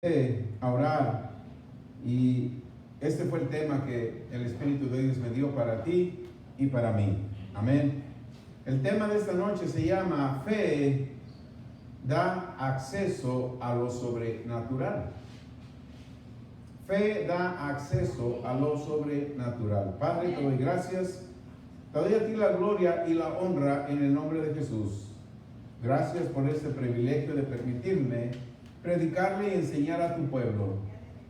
A orar, y este fue el tema que el Espíritu de Dios me dio para ti y para mí. Amén. El tema de esta noche se llama Fe da acceso a lo sobrenatural. Fe da acceso a lo sobrenatural. Padre, te doy gracias. Te doy a ti la gloria y la honra en el nombre de Jesús. Gracias por este privilegio de permitirme predicarle y enseñar a tu pueblo.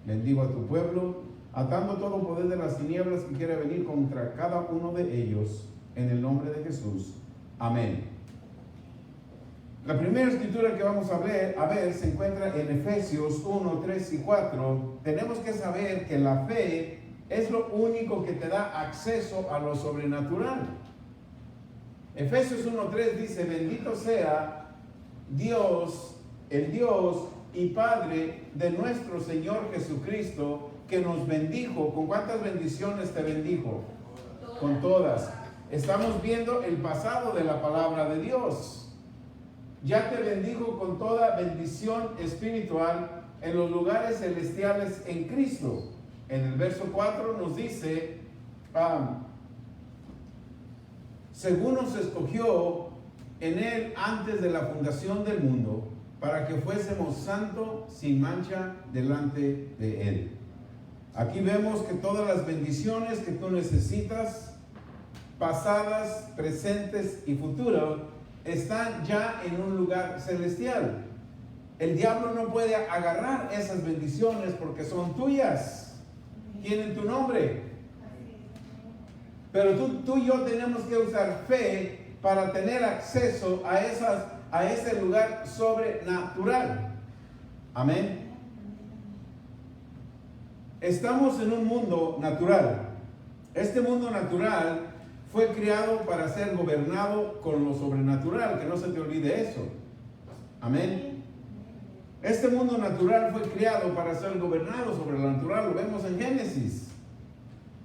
Bendigo a tu pueblo, atando todo poder de las tinieblas que quiere venir contra cada uno de ellos, en el nombre de Jesús. Amén. La primera escritura que vamos a ver se encuentra en Efesios 1, 3 y 4. Tenemos que saber que la fe es lo único que te da acceso a lo sobrenatural. Efesios 1, 3 dice: bendito sea Dios, el Dios y Padre de nuestro Señor Jesucristo, que nos bendijo. ¿Con cuántas bendiciones te bendijo? Con todas. Estamos viendo el pasado de la palabra de Dios. Ya te bendijo con toda bendición espiritual en los lugares celestiales en Cristo. En el verso 4 nos dice: según nos escogió en Él antes de la fundación del mundo, para que fuésemos santos sin mancha delante de Él. Aquí vemos que todas las bendiciones que tú necesitas, pasadas, presentes y futuras, están ya en un lugar celestial. El diablo no puede agarrar esas bendiciones porque son tuyas, tienen tu nombre. Pero tú y yo tenemos que usar fe para tener acceso a ese lugar sobrenatural. Amén. Estamos en un mundo natural. Este mundo natural fue creado para ser gobernado con lo sobrenatural, que no se te olvide eso. Amén. Este mundo natural fue creado para ser gobernado sobre lo natural. Lo vemos en Génesis.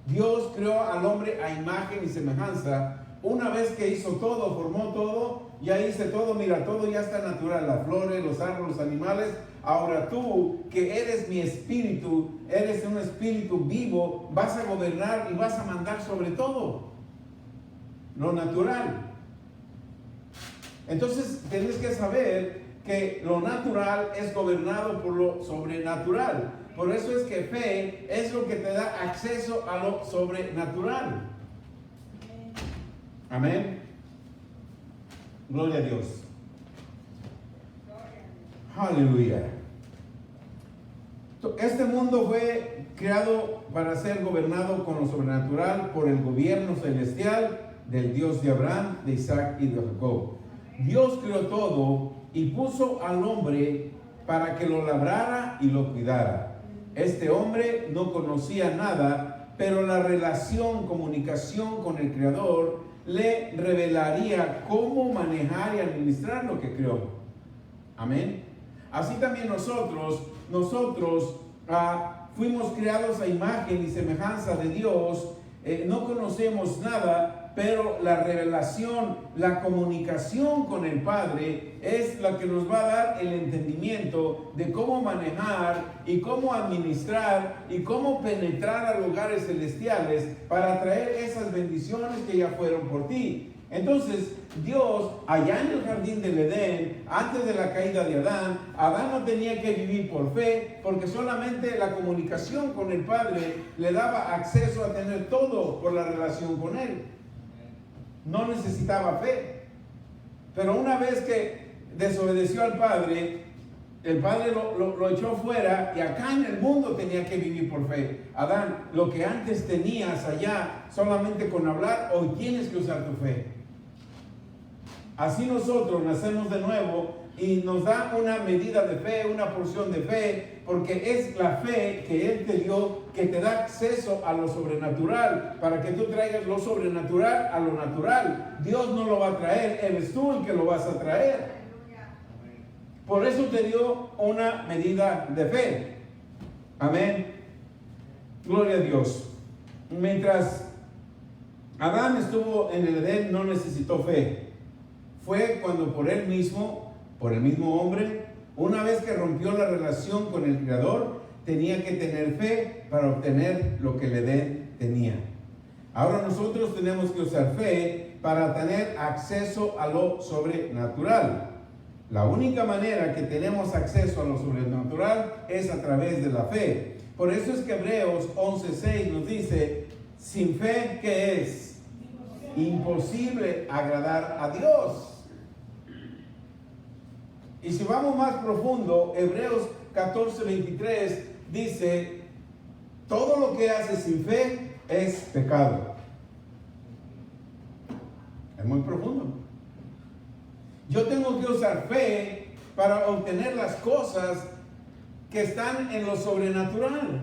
Dios creó al hombre a imagen y semejanza. Una vez que hizo todo, formó todo, ya hice todo, mira, todo ya está natural, las flores, los árboles, los animales. Ahora tú, que eres mi espíritu, eres un espíritu vivo, vas a gobernar y vas a mandar sobre todo lo natural. Entonces tienes que saber que lo natural es gobernado por lo sobrenatural. Por eso es que fe es lo que te da acceso a lo sobrenatural. Amén. Gloria a Dios. Aleluya. Este mundo fue creado para ser gobernado con lo sobrenatural por el gobierno celestial del Dios de Abraham, de Isaac y de Jacob. Dios creó todo y puso al hombre para que lo labrara y lo cuidara. Este hombre no conocía nada, pero la comunicación con el Creador le revelaría cómo manejar y administrar lo que creó. Amén. Así también nosotros fuimos creados a imagen y semejanza de Dios. No conocemos nada, pero la revelación, la comunicación con el Padre es la que nos va a dar el entendimiento de cómo manejar y cómo administrar y cómo penetrar a lugares celestiales para traer esas bendiciones que ya fueron por ti. Entonces, Dios, allá en el jardín del Edén, antes de la caída de Adán no tenía que vivir por fe, porque solamente la comunicación con el Padre le daba acceso a tener todo por la relación con Él. No necesitaba fe. Pero una vez que desobedeció al Padre, el Padre lo echó fuera, y acá en el mundo tenía que vivir por fe. Adán, lo que antes tenías allá solamente con hablar, hoy tienes que usar tu fe. Así nosotros nacemos de nuevo y nos da una medida de fe, una porción de fe, porque es la fe que Él te dio que te da acceso a lo sobrenatural, para que tú traigas lo sobrenatural a lo natural. Dios no lo va a traer, eres tú el que lo vas a traer. Por eso te dio una medida de fe. Amén. Gloria a Dios. Mientras Adán estuvo en el Edén, no necesitó fe. Fue cuando por el mismo hombre Una vez que rompió la relación con el Creador, tenía que tener fe para obtener lo que tenía. Ahora nosotros tenemos que usar fe para tener acceso a lo sobrenatural. La única manera que tenemos acceso a lo sobrenatural es a través de la fe. Por eso es que Hebreos 11:6 nos dice, sin fe, ¿qué es? Imposible agradar a Dios. Y si vamos más profundo, Hebreos 14:23 dice, todo lo que hace sin fe es pecado. Es muy profundo. Yo tengo que usar fe para obtener las cosas que están en lo sobrenatural.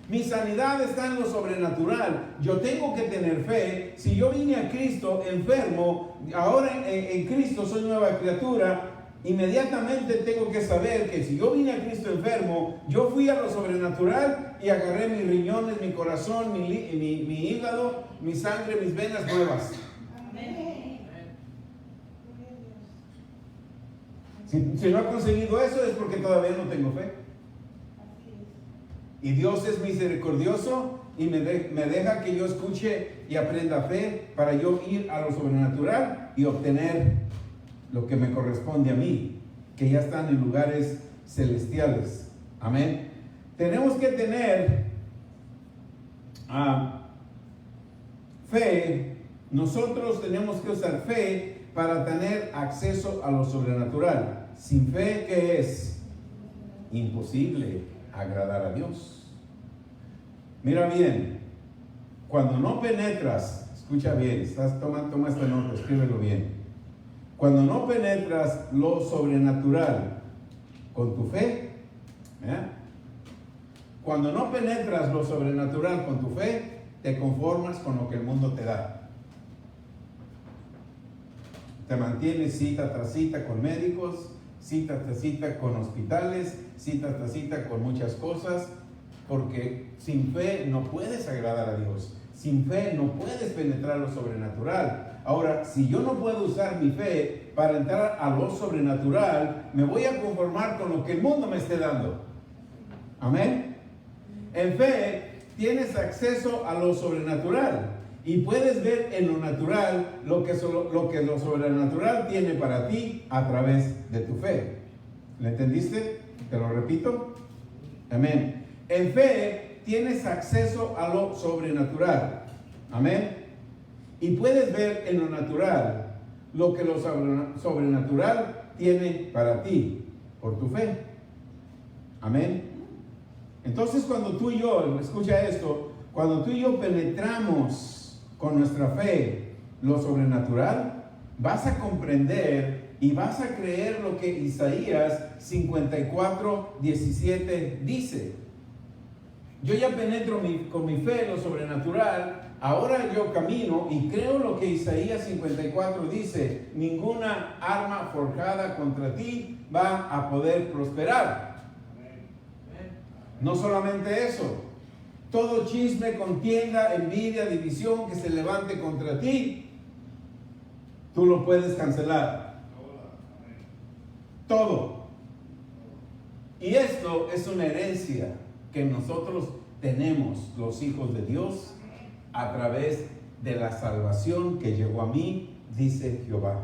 Mi sanidad está en lo sobrenatural. Yo tengo que tener fe. Si yo vine a Cristo enfermo, ahora en Cristo soy nueva criatura, inmediatamente tengo que saber que si yo vine a Cristo enfermo, yo fui a lo sobrenatural y agarré mis riñones, mi corazón, mi hígado, mi sangre, mis venas nuevas. Si no he conseguido eso es porque todavía no tengo fe. Y Dios es misericordioso y me deja que yo escuche y aprenda fe para yo ir a lo sobrenatural y obtener lo que me corresponde a mí, que ya están en lugares celestiales. Amén. Tenemos que tener fe. Nosotros tenemos que usar fe para tener acceso a lo sobrenatural. Sin fe, ¿qué es? Imposible agradar a Dios. Mira bien, cuando no penetras, escucha bien, toma esta nota, escríbelo bien. Cuando no penetras lo sobrenatural con tu fe, cuando no penetras lo sobrenatural con tu fe, te conformas con lo que el mundo te da. Te mantienes cita tras cita con médicos, cita tras cita con hospitales, cita tras cita con muchas cosas, porque sin fe no puedes agradar a Dios. Sin fe no puedes penetrar lo sobrenatural. Ahora, si yo no puedo usar mi fe para entrar a lo sobrenatural, me voy a conformar con lo que el mundo me esté dando. Amén. En fe tienes acceso a lo sobrenatural y puedes ver en lo natural lo que lo sobrenatural tiene para ti a través de tu fe. ¿Le entendiste? Te lo repito. Amén. En fe tienes acceso a lo sobrenatural. Amén. Y puedes ver en lo natural lo que lo sobrenatural tiene para ti por tu fe. Amén. Entonces cuando tú y yo, escucha esto, cuando tú y yo penetramos con nuestra fe lo sobrenatural, vas a comprender y vas a creer lo que Isaías 54:17 dice. Yo ya penetro con mi fe lo sobrenatural, ahora yo camino y creo lo que Isaías 54 dice: ninguna arma forjada contra ti va a poder prosperar. No solamente eso, todo chisme, contienda, envidia, división que se levante contra ti, tú lo puedes cancelar. Todo. Y esto es una herencia que nosotros tenemos, los hijos de Dios, a través de la salvación que llegó a mí, dice Jehová.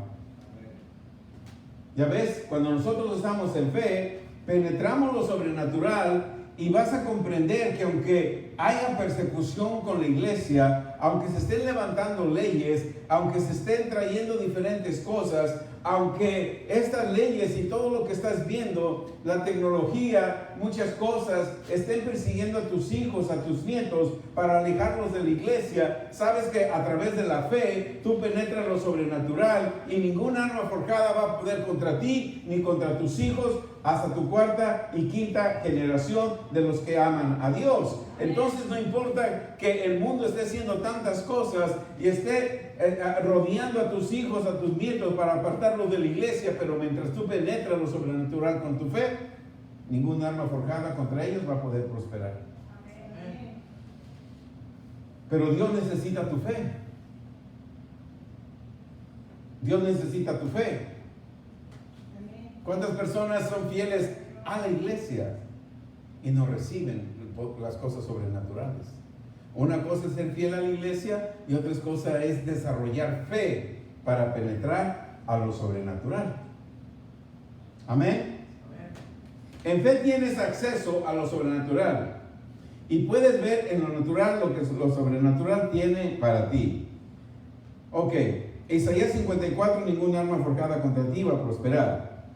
Ya ves, cuando nosotros estamos en fe, penetramos lo sobrenatural y vas a comprender que aunque haya persecución con la iglesia, aunque se estén levantando leyes, aunque se estén trayendo diferentes cosas, aunque estas leyes y todo lo que estás viendo, la tecnología, muchas cosas, estén persiguiendo a tus hijos, a tus nietos, para alejarlos de la iglesia, sabes que a través de la fe, tú penetras lo sobrenatural y ningún arma forjada va a poder contra ti, ni contra tus hijos, hasta tu cuarta y quinta generación de los que aman a Dios. Entonces no importa que el mundo esté haciendo tantas cosas y esté rodeando a tus hijos, a tus nietos para apartarlos de la iglesia, pero mientras tú penetras lo sobrenatural con tu fe, ningún arma forjada contra ellos va a poder prosperar. Amén. Pero Dios necesita tu fe. Dios necesita tu fe. ¿Cuántas personas son fieles a la iglesia y no reciben las cosas sobrenaturales? Una cosa es ser fiel a la iglesia y otra cosa es desarrollar fe para penetrar a lo sobrenatural. Amén. En fe tienes acceso a lo sobrenatural y puedes ver en lo natural lo que lo sobrenatural tiene para ti. Ok, Isaías 54, ningún arma forjada contra ti va a prosperar.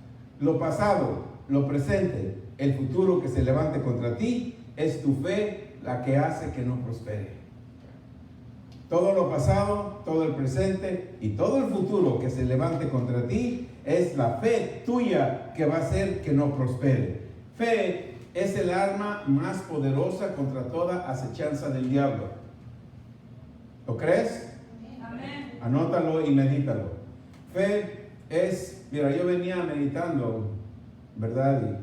Lo pasado, lo presente, el futuro que se levante contra ti, es tu fe la que hace que no prospere. Todo lo pasado, todo el presente y todo el futuro que se levante contra ti, es la fe tuya que va a hacer que no prospere. Fe es el arma más poderosa contra toda acechanza del diablo. ¿Lo crees? Amén. Anótalo y medítalo. Fe es, mira, yo venía meditando, ¿verdad?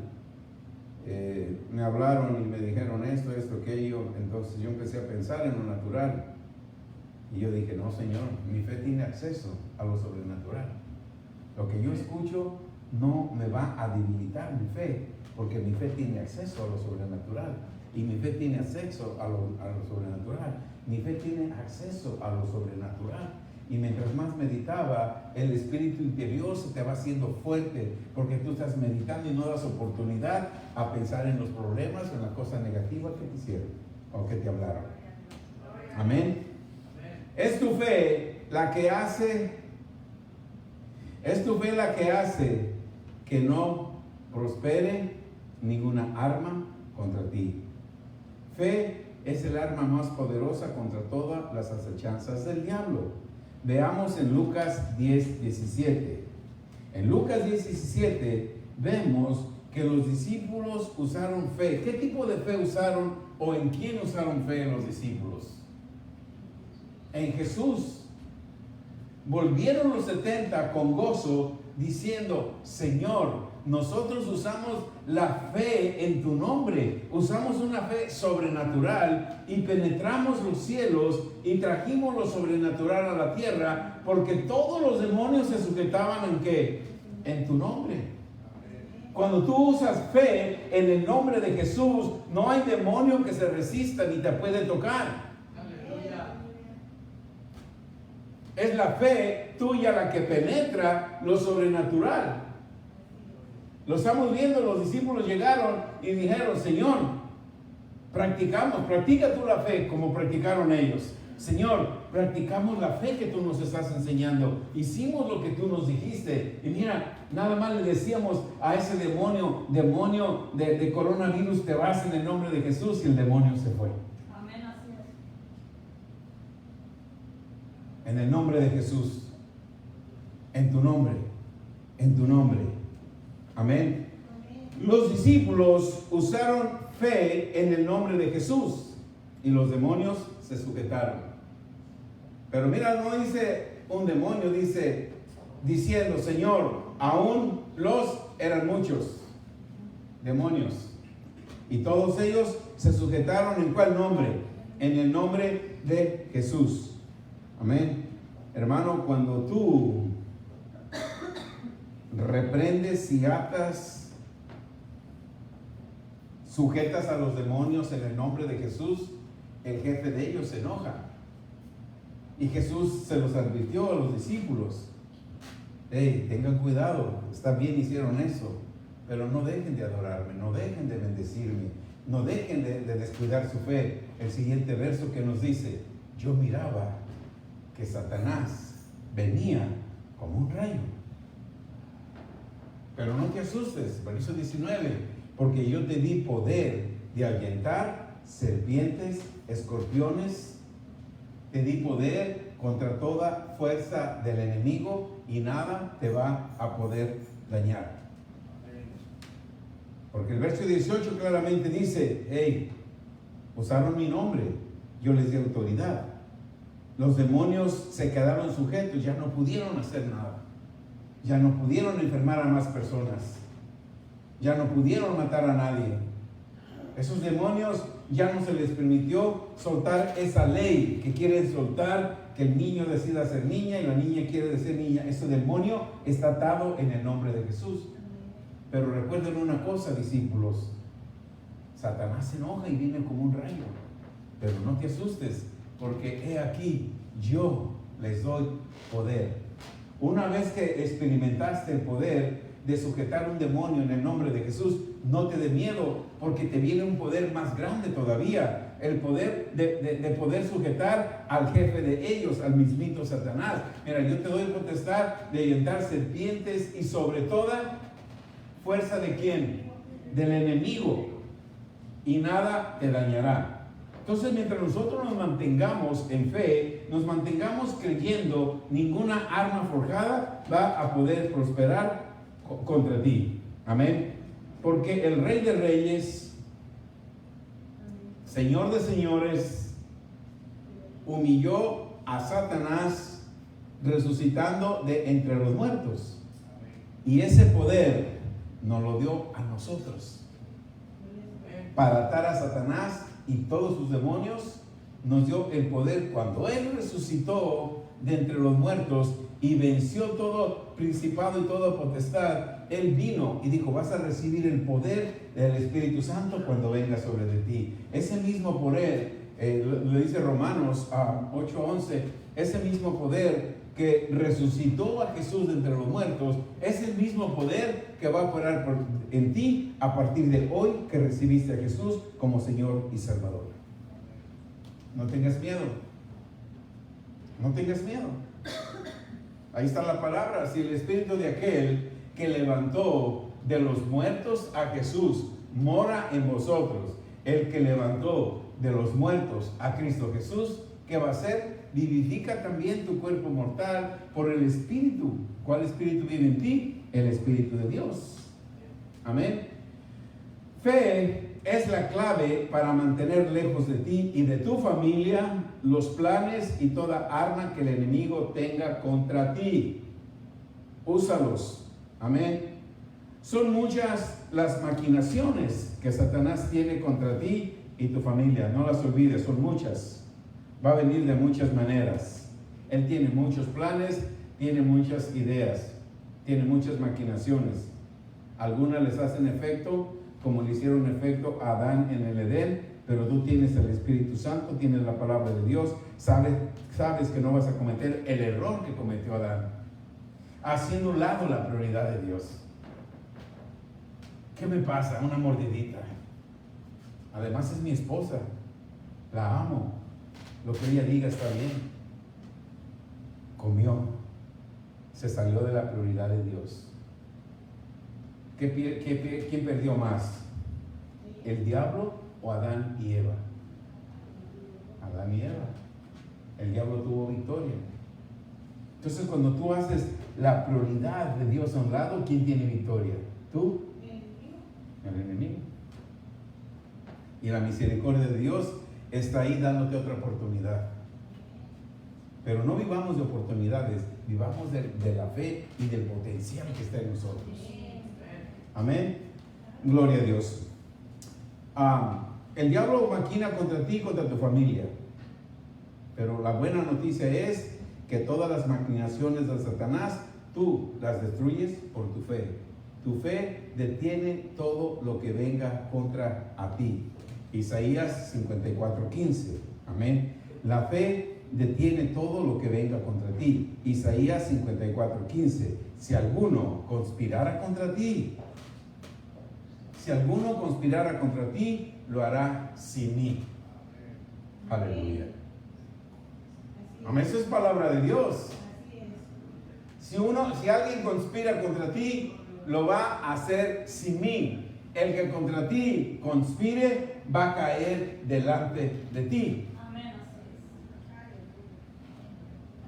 Y me hablaron y me dijeron esto, aquello. Entonces yo empecé a pensar en lo natural. Y yo dije, no, Señor, mi fe tiene acceso a lo sobrenatural. Lo que yo escucho no me va a debilitar mi fe, porque mi fe tiene acceso a lo sobrenatural. Y mi fe tiene acceso a lo sobrenatural. Mi fe tiene acceso a lo sobrenatural. Y mientras más meditaba, el espíritu interior se te va haciendo fuerte, porque tú estás meditando y no das oportunidad a pensar en los problemas o en las cosas negativas que te hicieron o que te hablaron. Amén. Es tu fe la que hace que no prospere ninguna arma contra ti. Fe es el arma más poderosa contra todas las acechanzas del diablo. Veamos en Lucas 10:17. En Lucas 10:17 vemos que los discípulos usaron fe. ¿Qué tipo de fe usaron o en quién usaron fe los discípulos? En Jesús. Volvieron los 70 con gozo diciendo, Señor, nosotros usamos la fe en tu nombre, usamos una fe sobrenatural y penetramos los cielos y trajimos lo sobrenatural a la tierra, porque todos los demonios se sujetaban ¿en qué? En tu nombre. Cuando tú usas fe en el nombre de Jesús, no hay demonio que se resista ni te puede tocar. Es la fe tuya la que penetra lo sobrenatural. Lo estamos viendo, los discípulos llegaron y dijeron, Señor, practica tú la fe como practicaron ellos. Señor, practicamos la fe que tú nos estás enseñando. Hicimos lo que tú nos dijiste. Y mira, nada más le decíamos a ese demonio de coronavirus, te vas en el nombre de Jesús, y el demonio se fue. Amén, así es. En el nombre de Jesús. En tu nombre. En tu nombre. Amén. Los discípulos usaron fe en el nombre de Jesús y los demonios se sujetaron. Pero mira, no dice un demonio, dice diciendo, Señor, aún eran muchos demonios. Y todos ellos se sujetaron ¿en cuál nombre? En el nombre de Jesús. Amén. Hermano, cuando tú reprendes y atas, sujetas a los demonios en el nombre de Jesús, el jefe de ellos se enoja. Y Jesús se los advirtió a los discípulos. Tengan cuidado, está bien, hicieron eso, pero no dejen de adorarme, no dejen de bendecirme, no dejen de descuidar su fe. El siguiente verso que nos dice, yo miraba que Satanás venía como un rayo. Pero no te asustes, verso 19, porque yo te di poder de ahuyentar serpientes, escorpiones, te di poder contra toda fuerza del enemigo y nada te va a poder dañar. Porque el verso 18 claramente dice, usaron mi nombre, yo les di autoridad. Los demonios se quedaron sujetos, ya no pudieron hacer nada. Ya no pudieron enfermar a más personas. Ya no pudieron matar a nadie. Esos demonios ya no se les permitió soltar esa ley que quieren soltar, que el niño decida ser niña y la niña quiere ser niña. Ese demonio está atado en el nombre de Jesús. Pero recuerden una cosa, discípulos, Satanás se enoja y viene como un rayo. Pero no te asustes, porque he aquí, yo les doy poder. Una vez que experimentaste el poder de sujetar un demonio en el nombre de Jesús, no te dé miedo, porque te viene un poder más grande todavía, el poder de poder sujetar al jefe de ellos, al mismito Satanás. Mira, yo te doy potestad de ahuyentar serpientes y sobre toda fuerza de ¿quién? Del enemigo, y nada te dañará. Entonces, mientras nosotros nos mantengamos en fe, nos mantengamos creyendo, ninguna arma forjada va a poder prosperar contra ti. Amén. Porque el Rey de Reyes, Señor de Señores, humilló a Satanás resucitando de entre los muertos. Y ese poder nos lo dio a nosotros. Para atar a Satanás y todos sus demonios, nos dio el poder cuando Él resucitó de entre los muertos y venció todo principado y toda potestad. Él vino y dijo: vas a recibir el poder del Espíritu Santo cuando venga sobre de ti. Ese mismo poder, lo dice Romanos 8:11, ese mismo poder que resucitó a Jesús de entre los muertos, es el mismo poder que va a operar en ti a partir de hoy que recibiste a Jesús como Señor y Salvador. No tengas miedo. No tengas miedo. Ahí está la palabra. Si el espíritu de aquel que levantó de los muertos a Jesús mora en vosotros, el que levantó de los muertos a Cristo Jesús, ¿qué va a hacer? Vivifica también tu cuerpo mortal por el Espíritu. ¿Cuál Espíritu vive en ti? El Espíritu de Dios. Amén. Fe es la clave para mantener lejos de ti y de tu familia los planes y toda arma que el enemigo tenga contra ti. Úsalos. Amén. Son muchas las maquinaciones que Satanás tiene contra ti y tu familia. No las olvides, son muchas. Va a venir de muchas maneras. Él tiene muchos planes, tiene muchas ideas, tiene muchas maquinaciones. Algunas les hacen efecto, como le hicieron efecto a Adán en el Edén, pero tú tienes el Espíritu Santo, tienes la palabra de Dios, sabes que no vas a cometer el error que cometió Adán, haciendo a un lado la prioridad de Dios. ¿Qué me pasa? Una mordidita. Además es mi esposa, la amo. Lo que ella diga está bien. Comió. Se salió de la prioridad de Dios. ¿Quién perdió más? ¿El diablo o Adán y Eva? Adán y Eva. El diablo tuvo victoria. Entonces, cuando tú haces la prioridad de Dios a un lado, ¿quién tiene victoria? ¿Tú? El enemigo. Y la misericordia de Dios está ahí dándote otra oportunidad. Pero no vivamos de oportunidades, vivamos de la fe y del potencial que está en nosotros. Amén. Gloria a Dios. El diablo maquina contra ti y contra tu familia. Pero la buena noticia es que todas las maquinaciones de Satanás, tú las destruyes por tu fe. Tu fe detiene todo lo que venga contra a ti. Isaías 54:15. Amén. La fe detiene todo lo que venga contra ti. Isaías 54:15. Si alguno conspirara contra ti, lo hará sin mí. Aleluya. Amén. Eso es palabra de Dios. Si alguien conspira contra ti, lo va a hacer sin mí. El que contra ti conspire va a caer delante de ti.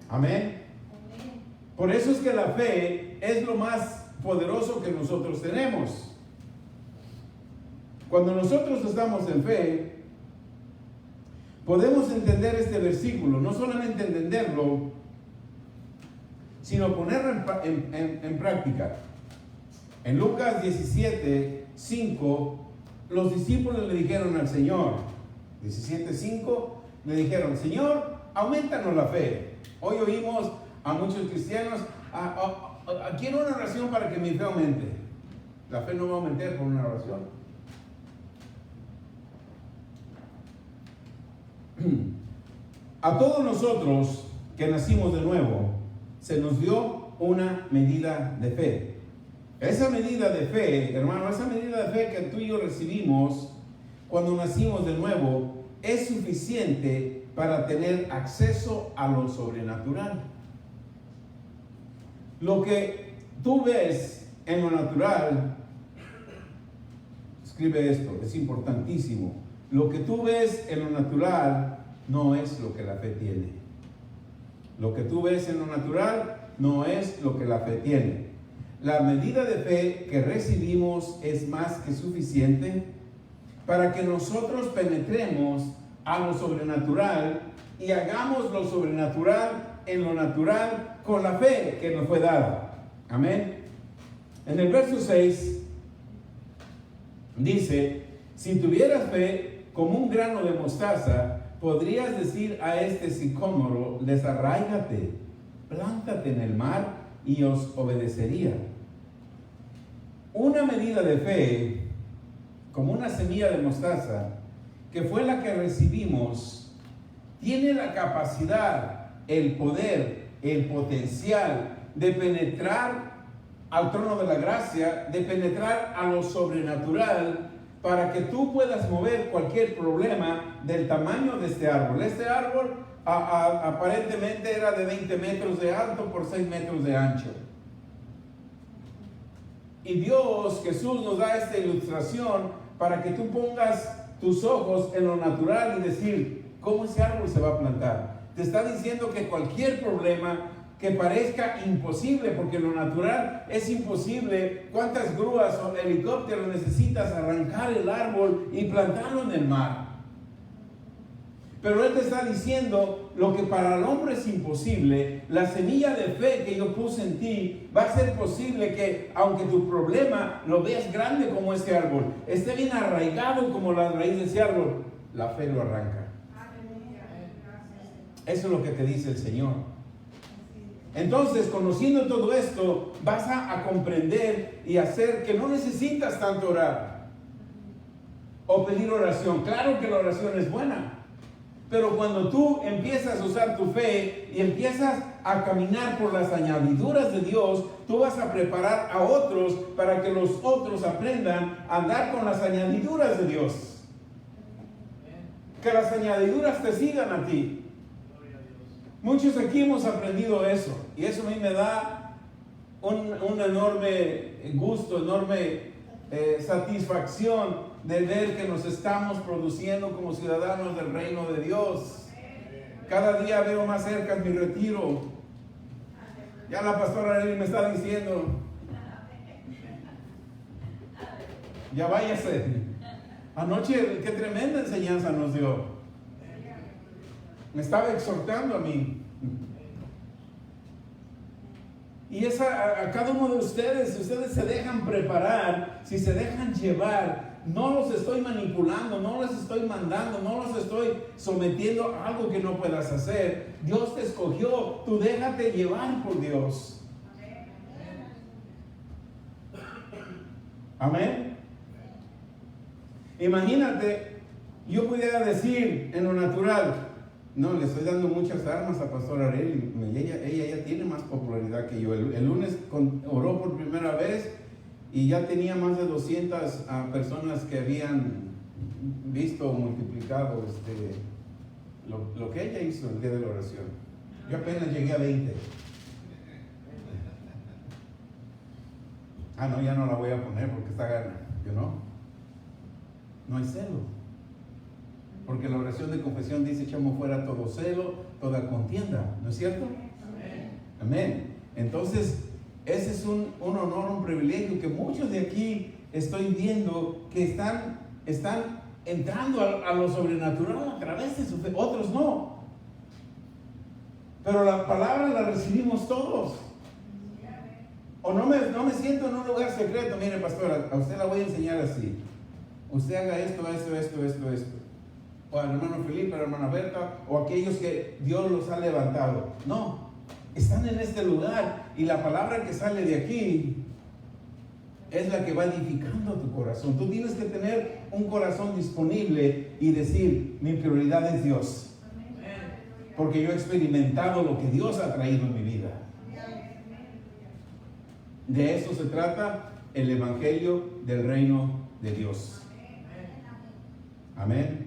Amén. Por eso es que la fe es lo más poderoso que nosotros tenemos. Cuando nosotros estamos en fe, podemos entender este versículo, no solamente entenderlo, sino ponerlo en práctica. En Lucas 17:5, los discípulos le dijeron al Señor, 17:5, le dijeron: Señor, aumentanos la fe. Hoy oímos a muchos cristianos: quiero una oración para que mi fe aumente. La fe no va a aumentar por una oración. A todos nosotros que nacimos de nuevo, se nos dio una medida de fe. Esa medida de fe, hermano, esa medida de fe que tú y yo recibimos cuando nacimos de nuevo, es suficiente para tener acceso a lo sobrenatural. Lo que tú ves en lo natural, escribe esto, es importantísimo. Lo que tú ves en lo natural no es lo que la fe tiene. Lo que tú ves en lo natural no es lo que la fe tiene. La medida de fe que recibimos es más que suficiente para que nosotros penetremos a lo sobrenatural y hagamos lo sobrenatural en lo natural con la fe que nos fue dada. Amén. En el verso 6 dice: si tuvieras fe como un grano de mostaza, podrías decir a este sicómoro: desarráigate, plántate en el mar, y os obedecería. Una medida de fe, como una semilla de mostaza, que fue la que recibimos, tiene la capacidad, el poder, el potencial de penetrar al trono de la gracia, de penetrar a lo sobrenatural, para que tú puedas mover cualquier problema del tamaño de este árbol. Este árbol aparentemente era de 20 metros de alto por 6 metros de ancho. Y Dios, Jesús, nos da esta ilustración para que tú pongas tus ojos en lo natural y decir: ¿cómo ese árbol se va a plantar? Te está diciendo que cualquier problema que parezca imposible, porque lo natural es imposible. ¿Cuántas grúas o helicópteros necesitas arrancar el árbol y plantarlo en el mar? Pero Él te está diciendo: lo que para el hombre es imposible, la semilla de fe que yo puse en ti va a ser posible. Que aunque tu problema lo veas grande como este árbol, esté bien arraigado como la raíz de ese árbol, la fe lo arranca. Eso es lo que te dice el Señor. Entonces, conociendo todo esto, vas a comprender y hacer que no necesitas tanto orar o pedir oración. Claro que la oración es buena, pero cuando tú empiezas a usar tu fe y empiezas a caminar por las añadiduras de Dios, tú vas a preparar a otros para que los otros aprendan a andar con las añadiduras de Dios. Que las añadiduras te sigan a ti. Muchos aquí hemos aprendido eso, y eso a mí me da un enorme gusto, enorme satisfacción de ver que nos estamos produciendo como ciudadanos del reino de Dios. Cada día veo más cerca mi retiro. Ya la pastora Eli me está diciendo: ya váyase. Anoche qué tremenda enseñanza nos dio. Me estaba exhortando a mí. Y es a cada uno de ustedes. Si ustedes se dejan preparar, si se dejan llevar, no los estoy manipulando, no los estoy mandando, no los estoy sometiendo a algo que no puedas hacer. Dios te escogió, tú déjate llevar por Dios. Amén. Imagínate, yo pudiera decir en lo natural: no, le estoy dando muchas armas a Pastor Areli. Ella ya tiene más popularidad que yo. El lunes oró por primera vez y ya tenía más de 200 personas que habían visto o multiplicado lo que ella hizo el día de la oración. Yo apenas llegué a 20. No, ya no la voy a poner porque está gana. Yo no hay celo. Porque la oración de confesión dice: echamos fuera todo celo, toda contienda. ¿No es cierto? Amén. Amén. Entonces, ese es un honor, un privilegio que muchos de aquí estoy viendo que están entrando a lo sobrenatural a través de su fe. Otros no. Pero la palabra la recibimos todos. O no me siento en un lugar secreto. Mire, pastora, a usted la voy a enseñar así. Usted haga esto. O al hermano Felipe, a la hermana Berta, o aquellos que Dios los ha levantado. No, están en este lugar y la palabra que sale de aquí es la que va edificando tu corazón. Tú tienes que tener un corazón disponible y decir, mi prioridad es Dios. Porque yo he experimentado lo que Dios ha traído en mi vida. De eso se trata el evangelio del reino de Dios. Amén.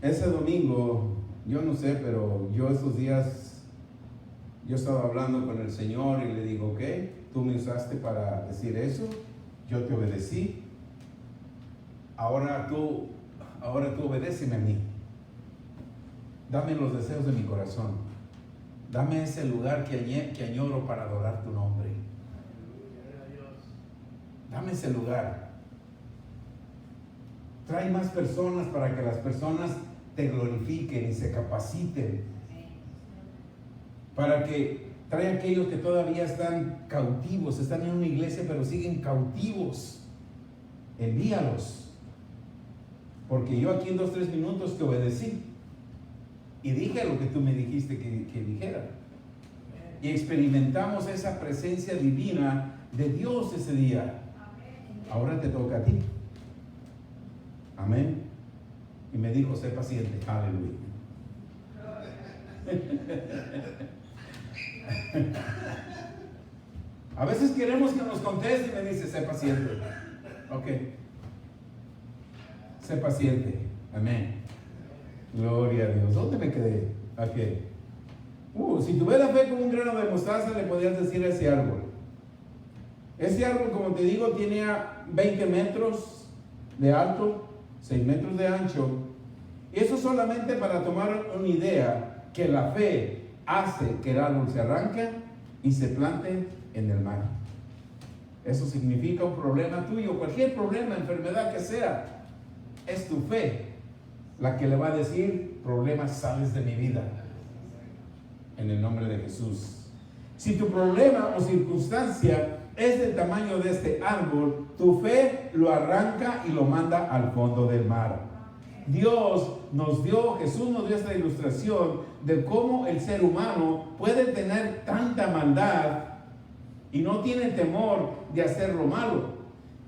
Ese domingo, yo no sé, pero yo estos días, yo estaba hablando con el Señor y le digo, ok, tú me usaste para decir eso, yo te obedecí, ahora tú obedéceme a mí. Dame los deseos de mi corazón. Dame ese lugar que añoro para adorar tu nombre. Dame ese lugar. Trae más personas para que las personas te glorifiquen y se capaciten. Para que trae a aquellos que todavía están cautivos, están en una iglesia pero siguen cautivos. Envíalos. Porque yo aquí en 2-3 minutos te obedecí. Y dije lo que tú me dijiste que dijera. Y experimentamos esa presencia divina de Dios ese día. Ahora te toca a ti. Amén. Y me dijo, sé paciente. Aleluya. A veces queremos que nos conteste y me dice, sé paciente. Ok. Sé paciente. Amén. Gloria a Dios. ¿Dónde me quedé? Aquí. Si tuviera fe como un grano de mostaza, le podías decir a ese árbol. Ese árbol, como te digo, tenía 20 metros de alto, 6 metros de ancho. Y eso solamente para tomar una idea que la fe hace que el árbol se arranque y se plante en el mar. Eso significa un problema tuyo, cualquier problema, enfermedad que sea, es tu fe la que le va a decir, problemas, sales de mi vida. En el nombre de Jesús. Si tu problema o circunstancia es del tamaño de este árbol, tu fe lo arranca y lo manda al fondo del mar. Jesús nos dio esta ilustración de cómo el ser humano puede tener tanta maldad y no tiene temor de hacer lo malo.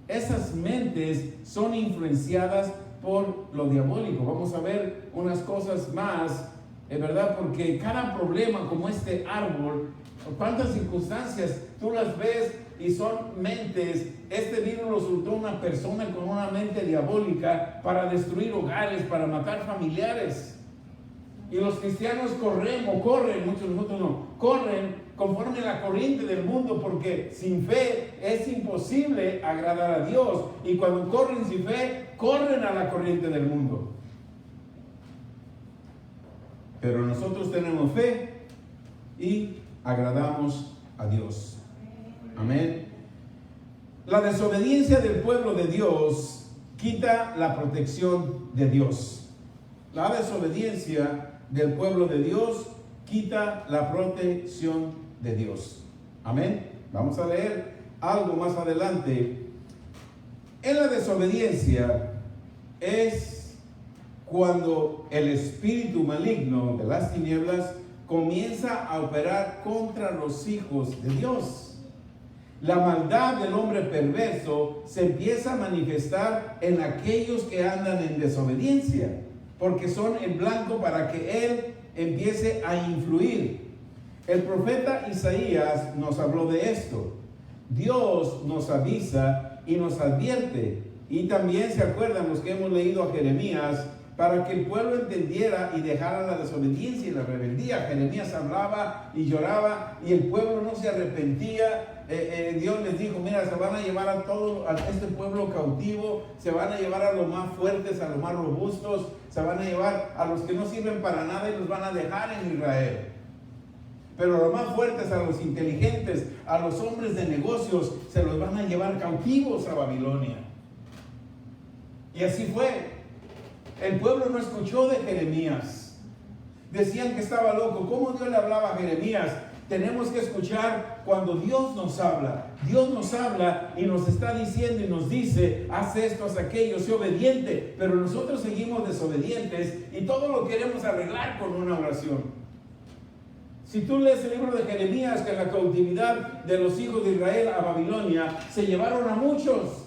Esas mentes son influenciadas por lo diabólico. Vamos a ver unas cosas más, ¿verdad? Porque cada problema, como este árbol, cuántas circunstancias tú las ves y son mentes. Este virus lo soltó una persona con una mente diabólica para destruir hogares, para matar familiares. Y los cristianos corren, muchos de nosotros no, corren conforme a la corriente del mundo, porque sin fe es imposible agradar a Dios. Y cuando corren sin fe, corren a la corriente del mundo. Pero nosotros tenemos fe y agradamos a Dios. Amén. La desobediencia del pueblo de Dios quita la protección de Dios. La desobediencia del pueblo de Dios quita la protección de Dios. Amén. Vamos a leer algo más adelante. En la desobediencia es cuando el espíritu maligno de las tinieblas comienza a operar contra los hijos de Dios. La maldad del hombre perverso se empieza a manifestar en aquellos que andan en desobediencia, porque son el blanco para que él empiece a influir. El profeta Isaías nos habló de esto. Dios nos avisa y nos advierte. Y también se acuerdan los que hemos leído a Jeremías, para que el pueblo entendiera y dejara la desobediencia y la rebeldía. Jeremías hablaba y lloraba y el pueblo no se arrepentía. Dios les dijo, mira, se van a llevar a todo a este pueblo cautivo, se van a llevar a los más fuertes, a los más robustos, se van a llevar a los que no sirven para nada y los van a dejar en Israel. Pero a los más fuertes, a los inteligentes, a los hombres de negocios, se los van a llevar cautivos a Babilonia. Y así fue. El pueblo no escuchó de Jeremías. Decían que estaba loco. ¿Cómo Dios le hablaba a Jeremías? Tenemos que escuchar cuando Dios nos habla. Dios nos habla y nos está diciendo y nos dice, haz esto, haz aquello, sé obediente. Pero nosotros seguimos desobedientes y todo lo queremos arreglar con una oración. Si tú lees el libro de Jeremías, que en la cautividad de los hijos de Israel a Babilonia se llevaron a muchos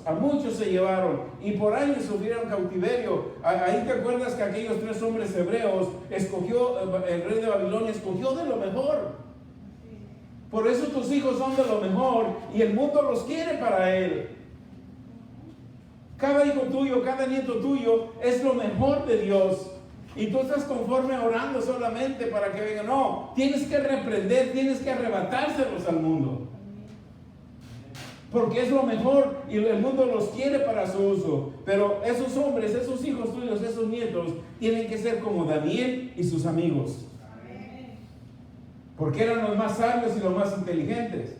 se llevaron, y por años sufrieron cautiverio. Ahí te acuerdas que aquellos 3 hombres hebreos el rey de Babilonia escogió de lo mejor. Por eso tus hijos son de lo mejor y el mundo los quiere para él. Cada hijo tuyo, cada nieto tuyo es lo mejor de Dios. Y tú estás conforme orando solamente para que vengan. No, tienes que reprender, tienes que arrebatárselos al mundo. Porque es lo mejor y el mundo los quiere para su uso. Pero esos hombres, esos hijos tuyos, esos nietos, tienen que ser como Daniel y sus amigos. Porque eran los más sabios y los más inteligentes.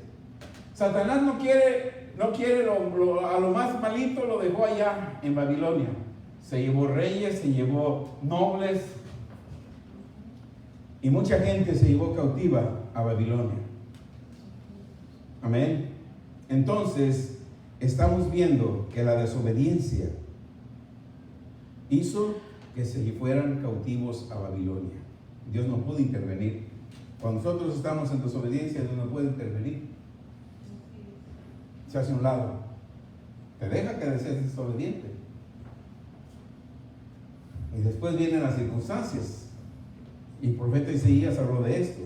Satanás no quiere a lo más malito, lo dejó allá en Babilonia. Se llevó reyes, se llevó nobles, y mucha gente se llevó cautiva a Babilonia. Amén. Entonces, estamos viendo que la desobediencia hizo que se fueran cautivos a Babilonia. Dios no pudo intervenir. Cuando nosotros estamos en desobediencia, Dios no puede intervenir. Se hace a un lado. Te deja que seas desobediente. Y después vienen las circunstancias. Y el profeta Isaías habló de esto.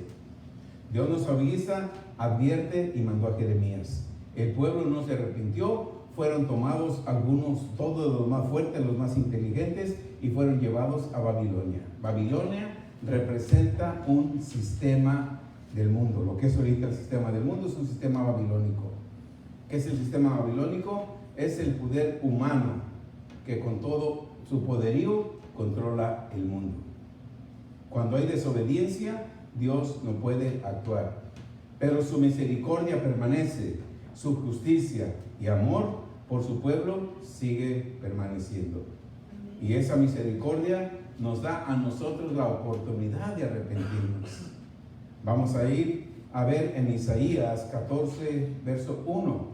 Dios nos avisa, advierte y mandó a Jeremías. El pueblo no se arrepintió, fueron tomados algunos, todos los más fuertes, los más inteligentes, y fueron llevados a Babilonia. Babilonia representa un sistema del mundo. Lo que es ahorita el sistema del mundo es un sistema babilónico. ¿Qué es el sistema babilónico? Es el poder humano que con todo su poderío controla el mundo. Cuando hay desobediencia, Dios no puede actuar, pero su misericordia permanece, su justicia y amor por su pueblo sigue permaneciendo. Y esa misericordia nos da a nosotros la oportunidad de arrepentirnos. Vamos a ir a ver en Isaías 14, verso 1.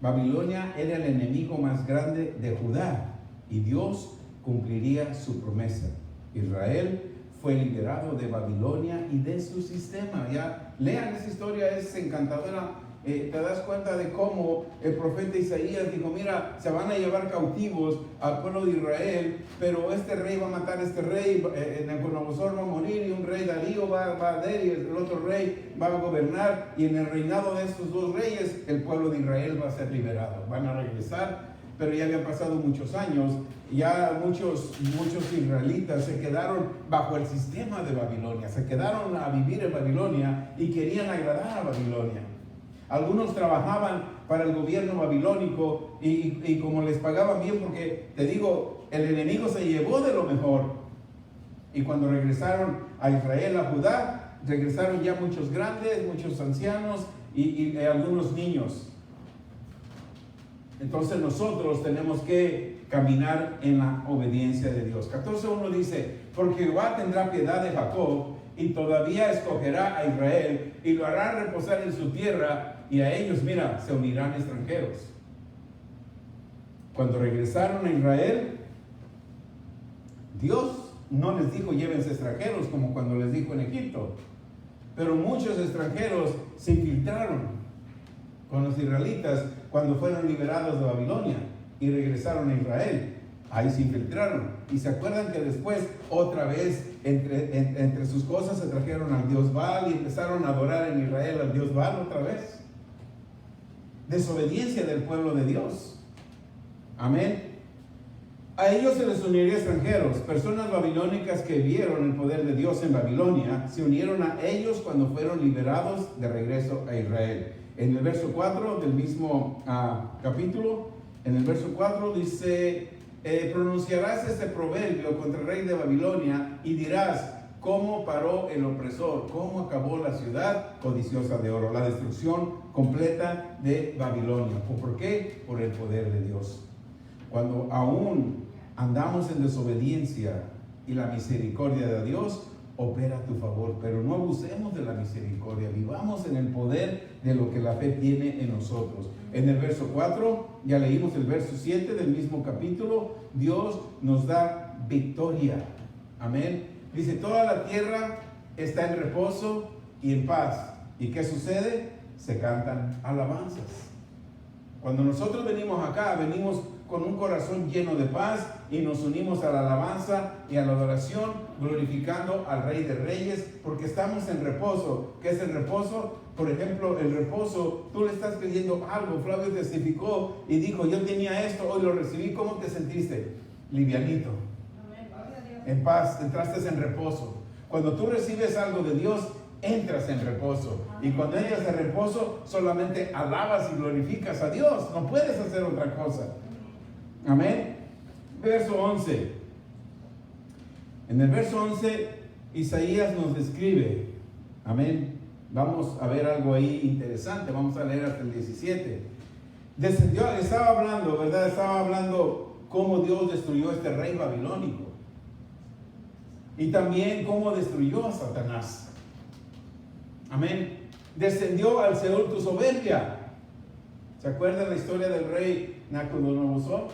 Babilonia era el enemigo más grande de Judá y Dios cumpliría su promesa. Israel fue liberado de Babilonia y de su sistema. Ya lean esa historia, es encantadora. Te das cuenta de cómo el profeta Isaías dijo: mira, se van a llevar cautivos al pueblo de Israel, pero este rey va a matar a este rey, Nabucodonosor va a morir, y un rey Darío va a arder, y el otro rey va a gobernar, y en el reinado de estos 2 reyes el pueblo de Israel va a ser liberado, van a regresar. Pero ya habían pasado muchos años, ya muchos israelitas se quedaron bajo el sistema de Babilonia, se quedaron a vivir en Babilonia y querían agradar a Babilonia. Algunos trabajaban para el gobierno babilónico y como les pagaban bien, porque te digo, el enemigo se llevó de lo mejor. Y cuando regresaron a Israel, a Judá, regresaron ya muchos grandes, muchos ancianos y algunos niños. Entonces nosotros tenemos que caminar en la obediencia de Dios. 14:1 dice: porque Jehová tendrá piedad de Jacob y todavía escogerá a Israel y lo hará reposar en su tierra, y a ellos, mira, se unirán extranjeros. Cuando regresaron a Israel, Dios no les dijo llévense extranjeros como cuando les dijo en Egipto, pero muchos extranjeros se infiltraron con los israelitas cuando fueron liberados de Babilonia y regresaron a Israel. Ahí se infiltraron. Y se acuerdan que después otra vez entre sus cosas se trajeron al dios Baal y empezaron a adorar en Israel al dios Baal otra vez. Desobediencia del pueblo de Dios. Amén. A ellos se les uniría extranjeros. Personas babilónicas que vieron el poder de Dios en Babilonia se unieron a ellos cuando fueron liberados de regreso a Israel. En el verso 4 del mismo capítulo, en el verso 4 dice: pronunciarás este proverbio contra el rey de Babilonia y dirás: ¿cómo paró el opresor? ¿Cómo acabó la ciudad codiciosa de oro? La destrucción completa de Babilonia. ¿Por qué? Por el poder de Dios. Cuando aún andamos en desobediencia y la misericordia de Dios opera a tu favor, pero no abusemos de la misericordia, vivamos en el poder de lo que la fe tiene en nosotros. En el verso 4, ya leímos el verso 7 del mismo capítulo, Dios nos da victoria. Amén. Dice: toda la tierra está en reposo y en paz. ¿Y qué sucede? Se cantan alabanzas. Cuando nosotros venimos acá, venimos con un corazón lleno de paz y nos unimos a la alabanza y a la adoración, glorificando al Rey de Reyes, porque estamos en reposo. ¿Qué es el reposo? Por ejemplo, el reposo, tú le estás pidiendo algo. Flavio testificó y dijo, yo tenía esto, hoy lo recibí. ¿Cómo te sentiste? Livianito, en paz, entraste en reposo. Cuando tú recibes algo de Dios, entras en reposo. Y cuando entras en reposo, solamente alabas y glorificas a Dios. No puedes hacer otra cosa. Amén. Verso 11. En el verso 11, Isaías nos describe. Amén. Vamos a ver algo ahí interesante. Vamos a leer hasta el 17. Descendió, estaba hablando, ¿verdad? Estaba hablando cómo Dios destruyó a este rey babilónico. Y también cómo destruyó a Satanás. Amén. Descendió al Seol tu soberbia. ¿Se acuerdan la historia del rey Nabucodonosor?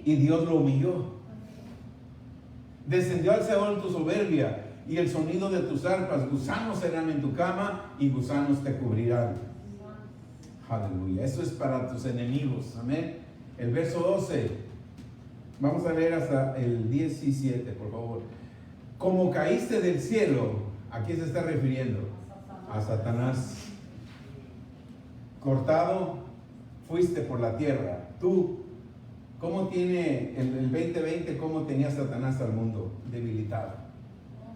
Y Dios lo humilló. Descendió al Seol tu soberbia y el sonido de tus arpas. Gusanos serán en tu cama y gusanos te cubrirán. Aleluya. Eso es para tus enemigos. Amén. El verso 12. Vamos a leer hasta el 17, por favor. Como caíste del cielo, ¿a quién se está refiriendo? A Satanás. Cortado fuiste por la tierra. Tú, ¿cómo tiene el 2020? ¿Cómo tenía Satanás al mundo? Debilitado.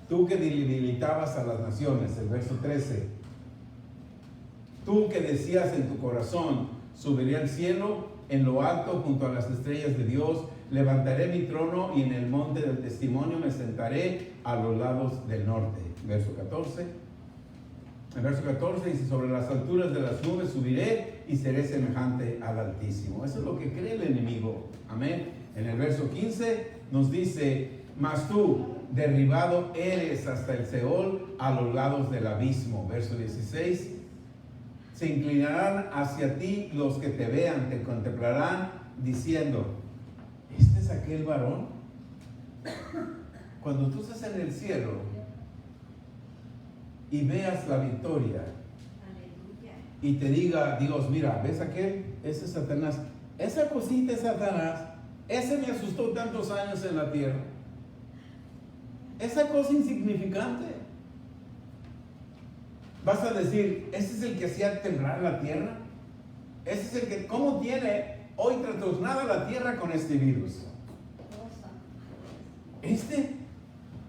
Tú que debilitabas a las naciones, el verso 13. Tú que decías en tu corazón, subiré al cielo, en lo alto junto a las estrellas de Dios, levantaré mi trono y en el monte del testimonio me sentaré a los lados del norte. Verso 14. El verso 14 dice, sobre las alturas de las nubes subiré y seré semejante al Altísimo. Eso es lo que cree el enemigo. Amén. En el verso 15 nos dice, mas tú, derribado eres hasta el Seol, a los lados del abismo. Verso 16, se inclinarán hacia ti los que te vean, te contemplarán, diciendo, ¿este es aquel varón? Cuando tú estás en el cielo y veas la victoria y te diga Dios, mira, ¿ves aquel? Ese es Satanás. Esa cosita es Satanás. Ese me asustó tantos años en la tierra. Esa cosa insignificante. Vas a decir, ese es el que hacía temblar la tierra. Ese es el que, ¿cómo tiene hoy trastornada la tierra con este virus?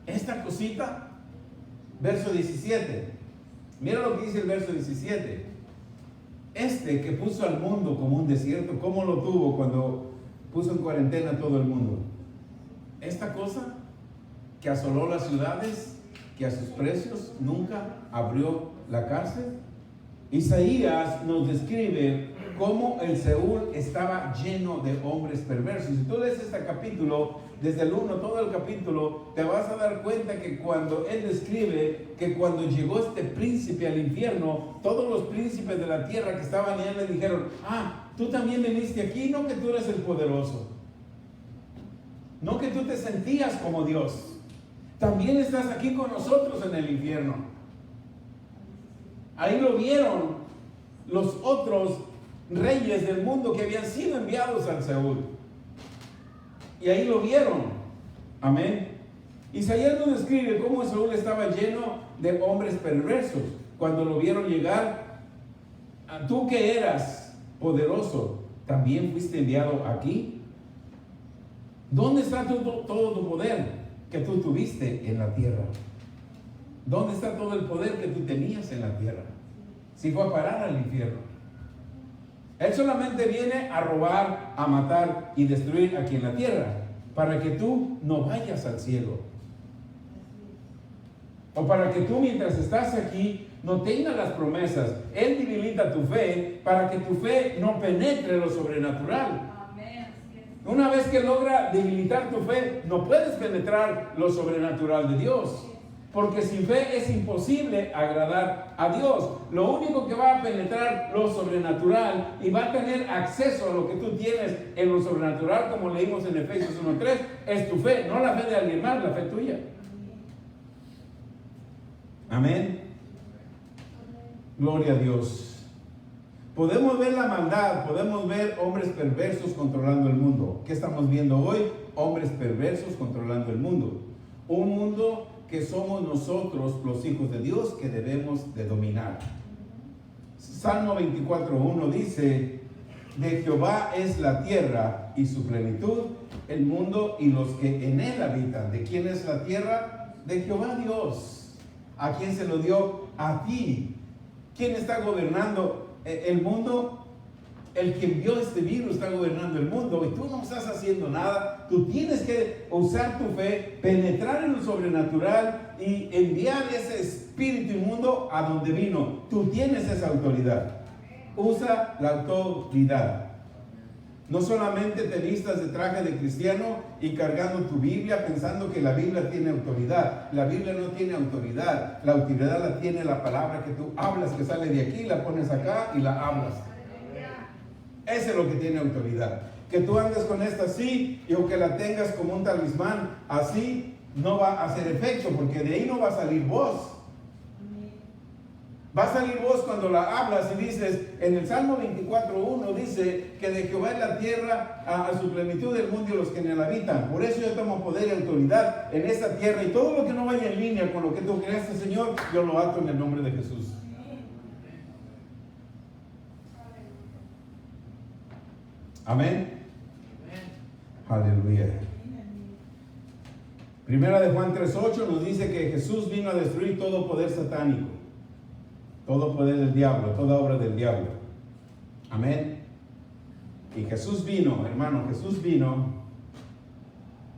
Esta cosita. Verso 17. Mira lo que dice el verso 17. Este que puso al mundo como un desierto, ¿cómo lo tuvo cuando puso en cuarentena a todo el mundo? Esta cosa que asoló las ciudades, que a sus precios nunca abrió la cárcel. Isaías nos describe cómo el Seúl estaba lleno de hombres perversos. Si tú lees este capítulo, desde el 1, todo el capítulo, te vas a dar cuenta que cuando él describe que cuando llegó este príncipe al infierno, todos los príncipes de la tierra que estaban en él le dijeron, tú también viniste aquí, no que tú eres el poderoso, no que tú te sentías como Dios, también estás aquí con nosotros en el infierno. Ahí lo vieron los otros reyes del mundo que habían sido enviados al Seúl. Y ahí lo vieron. Amén. Isaías nos describe cómo el Seúl estaba lleno de hombres perversos. Cuando lo vieron llegar, tú que eras poderoso, ¿también fuiste enviado aquí? ¿Dónde está todo tu poder que tú tuviste en la tierra? ¿Dónde está todo el poder que tú tenías en la tierra? Si fue a parar al infierno. Él solamente viene a robar, a matar y destruir aquí en la tierra, para que tú no vayas al cielo. O para que tú mientras estás aquí no tengas las promesas. Él debilita tu fe para que tu fe no penetre lo sobrenatural. Una vez que logra debilitar tu fe, no puedes penetrar lo sobrenatural de Dios. Porque sin fe es imposible agradar a Dios. Lo único que va a penetrar lo sobrenatural y va a tener acceso a lo que tú tienes en lo sobrenatural, como leímos en Efesios 1:3, es tu fe, no la fe de alguien más, la fe tuya. Amén. Gloria a Dios. Podemos ver la maldad, podemos ver hombres perversos controlando el mundo. ¿Qué estamos viendo hoy? Hombres perversos controlando el mundo. Un mundo que somos nosotros, los hijos de Dios, que debemos de dominar. Salmo 24:1 dice: de Jehová es la tierra y su plenitud, el mundo y los que en él habitan. ¿De quién es la tierra? De Jehová Dios. ¿A quién se lo dio? A ti. ¿Quién está gobernando el mundo? El que envió este virus está gobernando el mundo y tú no estás haciendo nada. Tú tienes que usar tu fe, penetrar en lo sobrenatural y enviar ese espíritu inmundo a donde vino. Tú tienes esa autoridad. Usa la autoridad. No solamente te vistas de traje de cristiano y cargando tu Biblia pensando que la Biblia tiene autoridad. La Biblia no tiene autoridad. La autoridad la tiene la palabra que tú hablas, que sale de aquí, la pones acá y la hablas. Eso es lo que tiene autoridad. Que tú andes con esta así y o que la tengas como un talismán así, no va a hacer efecto, porque de ahí no va a salir voz. Va a salir voz cuando la hablas y dices, en el Salmo 24:1 dice que de Jehová es la tierra a su plenitud, el mundo y los que en él habitan. Por eso yo tomo poder y autoridad en esta tierra, y todo lo que no vaya en línea con lo que tú creaste, Señor, yo lo ato en el nombre de Jesús. Amén. Aleluya. Primera de Juan 3:8 nos dice que Jesús vino a destruir todo poder satánico, todo poder del diablo, toda obra del diablo. Amén. Y Jesús vino, hermano, Jesús vino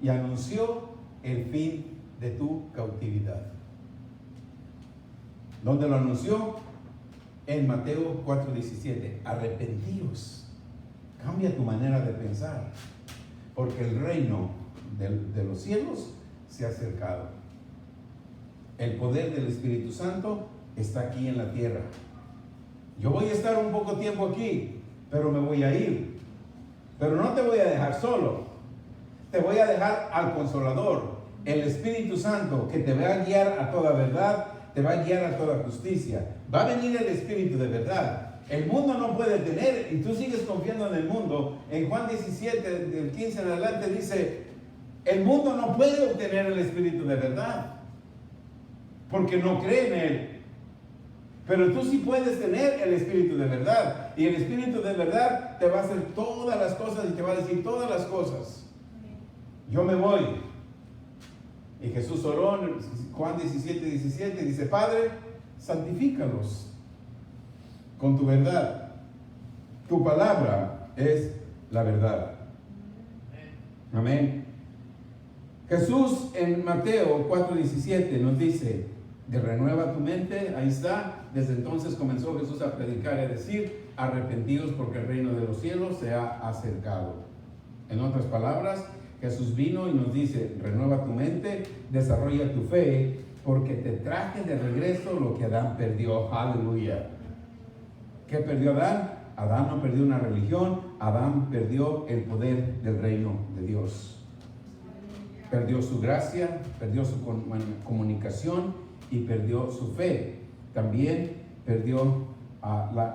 y anunció el fin de tu cautividad. ¿Dónde lo anunció? En Mateo 4:17. Arrepentíos. Cambia tu manera de pensar, porque el reino de los cielos se ha acercado. El poder del Espíritu Santo está aquí en la tierra. Yo voy a estar un poco tiempo aquí, pero me voy a ir. Pero no te voy a dejar solo. Te voy a dejar al Consolador, el Espíritu Santo, que te va a guiar a toda verdad, te va a guiar a toda justicia. Va a venir el Espíritu de verdad. El mundo no puede tener, y tú sigues confiando en el mundo. En Juan 17, del 15 en adelante dice, el mundo no puede obtener el Espíritu de verdad, porque no cree en él. Pero tú sí puedes tener el Espíritu de verdad, y el Espíritu de verdad te va a hacer todas las cosas y te va a decir todas las cosas. Yo me voy. Y Jesús oró en Juan 17:17, dice, Padre, santifícalos con tu verdad. Tu palabra es la verdad. Amén. Jesús en Mateo 4:17 nos dice, de renueva tu mente, ahí está. Desde entonces comenzó Jesús a predicar y a decir, arrepentidos porque el reino de los cielos se ha acercado. En otras palabras, Jesús vino y nos dice, renueva tu mente, desarrolla tu fe, porque te traje de regreso lo que Adán perdió. Aleluya. ¿Qué perdió Adán? Adán no perdió una religión, Adán perdió el poder del reino de Dios. Perdió su gracia, perdió su comunicación y perdió su fe. También perdió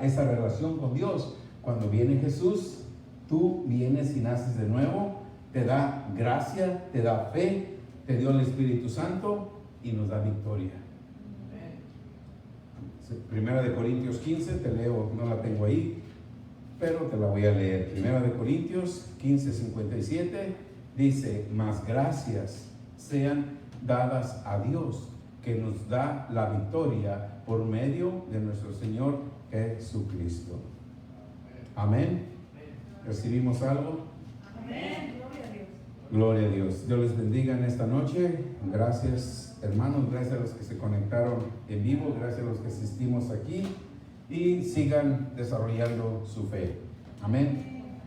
esa relación con Dios. Cuando viene Jesús, tú vienes y naces de nuevo, te da gracia, te da fe, te dio el Espíritu Santo y nos da victoria. Primera de Corintios 15, te leo, no la tengo ahí, pero te la voy a leer. Primera de Corintios 15:57 dice, mas gracias sean dadas a Dios, que nos da la victoria por medio de nuestro Señor Jesucristo. Amén. ¿Recibimos algo? Amén. Gloria a Dios. Gloria a Dios. Dios les bendiga en esta noche. Gracias, hermanos. Gracias a los que se conectaron en vivo. Gracias a los que asistimos aquí. Y sigan desarrollando su fe. Amén.